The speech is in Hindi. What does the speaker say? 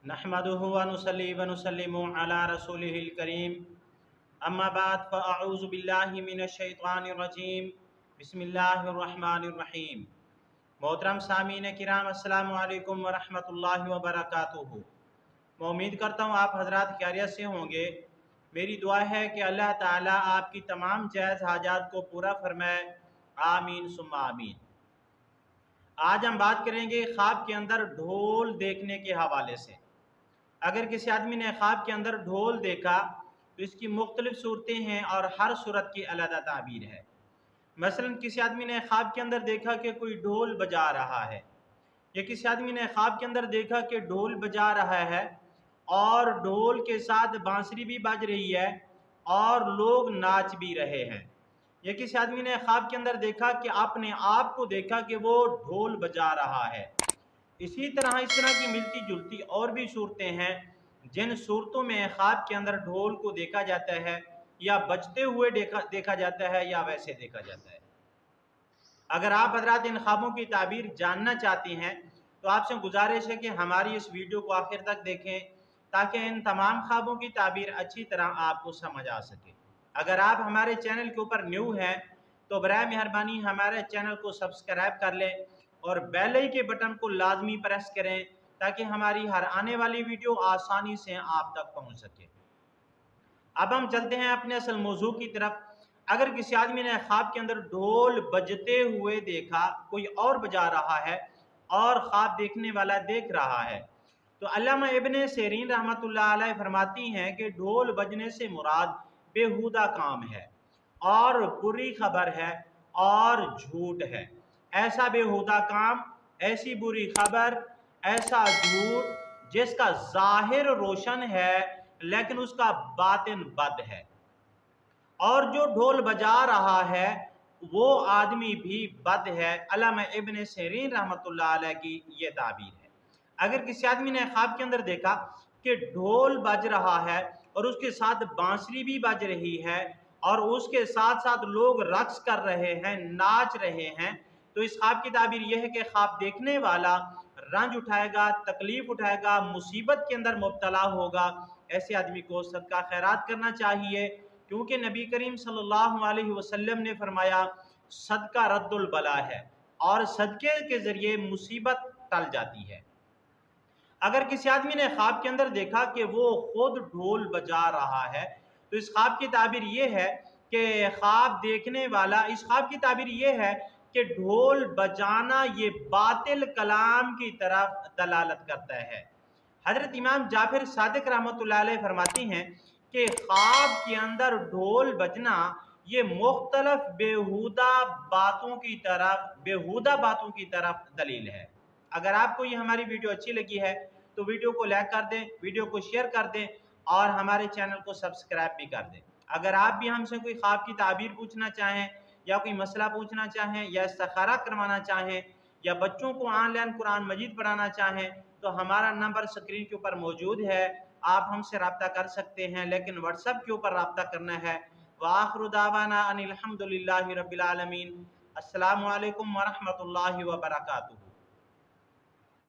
नहमदुहु व नुसल्ली व नुसल्लिमु अला रसूलिहिल करीम अम्मा बाद फ़अऊज़ु बिल्लाहि मिनश शैतानिर रजीम बिस्मिल्लाहिर रहमानिर रहीम। मोहतरम सामीन किराम अस्सलामु अलैकुम व रहमतुल्लाहि व बरकातुहू। मैं उम्मीद करता हूँ आप हजरात खैरियत से होंगे। मेरी दुआ है कि अल्लाह ताला आपकी तमाम जायज़ हाजात को पूरा फरमाए। आमीन सुम्मा आमीन। आज हम बात करेंगे ख्वाब के अंदर ढोल देखने के हवाले से। अगर किसी आदमी ने ख्वाब के अंदर ढोल देखा तो इसकी मुख्तलिफ सूरतें हैं और हर सूरत की अलग ताबीर है। मसलन किसी आदमी ने ख्वाब के अंदर देखा कि कोई ढोल बजा रहा है, या किसी आदमी ने ख्वाब के अंदर देखा कि ढोल बजा रहा है और ढोल के साथ बांसुरी भी बज रही है और लोग नाच भी रहे हैं, या किसी आदमी ने ख्वाब के अंदर देखा कि अपने आप को देखा कि वो ढोल बजा रहा है। इस तरह की मिलती जुलती और भी सूरतें हैं जिन सूरतों में ख्वाब के अंदर ढोल को देखा जाता है, या बजते हुए देखा जाता है, या वैसे देखा जाता है। अगर आप हजरात इन ख्वाबों की ताबीर जानना चाहते हैं तो आपसे गुजारिश है कि हमारी इस वीडियो को आखिर तक देखें, ताकि इन तमाम ख्वाबों की ताबीर अच्छी तरह आपको समझ आ सके। अगर आप हमारे चैनल के ऊपर न्यू हैं तो बराए मेहरबानी हमारे चैनल को सब्सक्राइब कर लें और बेल आइकन के बटन को लाजमी प्रेस करें, ताकि हमारी हर आने वाली वीडियो आसानी से आप तक पहुंच सके। अब हम चलते हैं अपने असल मौजू की तरफ। अगर किसी आदमी ने ख्वाब के अंदर ढोल बजते हुए देखा, कोई और बजा रहा है और ख्वाब देखने वाला देख रहा है, तो अल्लामा इब्ने सिरीन रहमतुल्लाह अलैह फरमाती हैं कि ढोल बजने से मुराद बेहुदा काम है और बुरी खबर है और झूठ है। ऐसा बेहुदा काम, ऐसी बुरी खबर, ऐसा झूठ जिसका जाहिर रोशन है लेकिन उसका बातिन बद है। और जो ढोल बजा रहा है वो आदमी भी बद है। अल्लामा इब्ने सिरीन रहमतुल्लाह अलैह की ये ताबीर है। अगर किसी आदमी ने ख्वाब के अंदर देखा कि ढोल बज रहा है और उसके साथ बांसुरी भी बज रही है और उसके साथ साथ लोग रक्स कर रहे हैं, नाच रहे हैं, तो इस ख्वाब की ताबीर यह है कि ख्वाब देखने वाला रंज उठाएगा, तकलीफ उठाएगा, मुसीबत के अंदर मुब्तला होगा। ऐसे आदमी को सदका खैरात करना चाहिए, क्योंकि नबी करीम सल्लल्लाहु अलैहि वसल्लम ने फरमाया सदका रद्दुल बला है और सदके के जरिए मुसीबत टल जाती है। अगर किसी आदमी ने ख्वाब के अंदर देखा कि वो खुद ढोल बजा रहा है तो इस ख्वाब की ताबीर ये है कि ख्वाब देखने वाला, इस ख्वाब की ताबीर ये है कि ढोल बजाना ये बातिल कलाम की तरफ दलालत करता है। हजरत इमाम जाफर सादिक रहमतुल्लाह अलैह फरमाती हैं कि ख्वाब के अंदर ढोल बजना ये मुख्तलफ बेहुदा बातों की तरफ दलील है। अगर आपको ये हमारी वीडियो अच्छी लगी है तो वीडियो को लाइक कर दें, वीडियो को शेयर कर दें और हमारे चैनल को सब्सक्राइब भी कर दें। अगर आप भी हमसे कोई ख्वाब की ताबीर पूछना चाहें, या कोई मसला पूछना चाहें, या इस्तिखारा करवाना चाहें, या बच्चों को ऑनलाइन कुरान मजीद पढ़ाना चाहें, तो हमारा नंबर स्क्रीन के ऊपर मौजूद है, आप हमसे रब्ता कर सकते हैं। लेकिन व्हाट्सएप के ऊपर रब्ता करना है। व आखिरु दावाना अनिल हम्दुलिल्लाहि रब्बिल आलमीन। अस्सलामु अलैकुम व रहमतुल्लाहि व बरकातुहू।